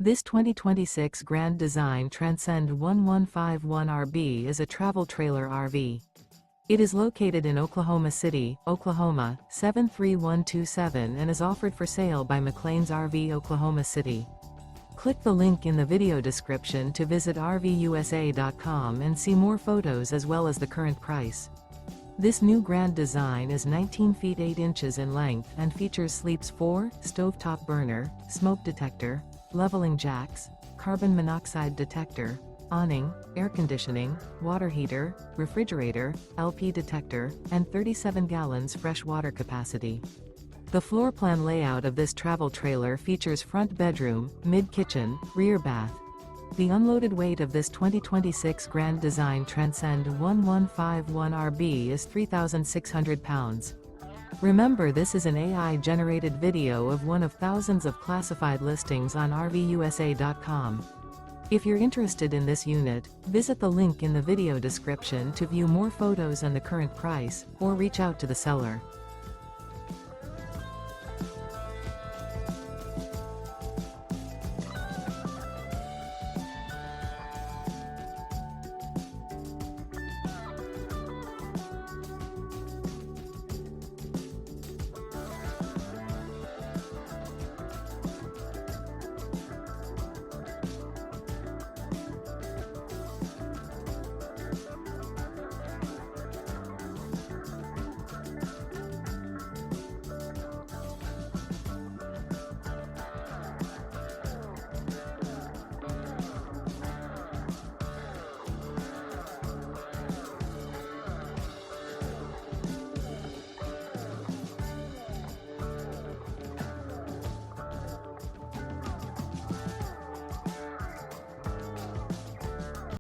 This 2026 Grand Design Transcend 1151RB is a travel trailer RV. It is located in Oklahoma City, Oklahoma, 73127 and is offered for sale by McClain's RV Oklahoma City. Click the link in the video description to visit RVUSA.com and see more photos as well as the current price. This new Grand Design is 19 feet 8 inches in length and features sleeps 4, stovetop burner, smoke detector, leveling jacks, carbon monoxide detector, awning, air conditioning, water heater, refrigerator, LP detector, and 37 gallons fresh water capacity. The floor plan layout of this travel trailer features front bedroom, mid-kitchen, rear bath. The unloaded weight of this 2026 Grand Design Transcend 1151RB is 3,600 pounds. Remember, this is an AI-generated video of one of thousands of classified listings on RVUSA.com. If you're interested in this unit, visit the link in the video description to view more photos and the current price, or reach out to the seller.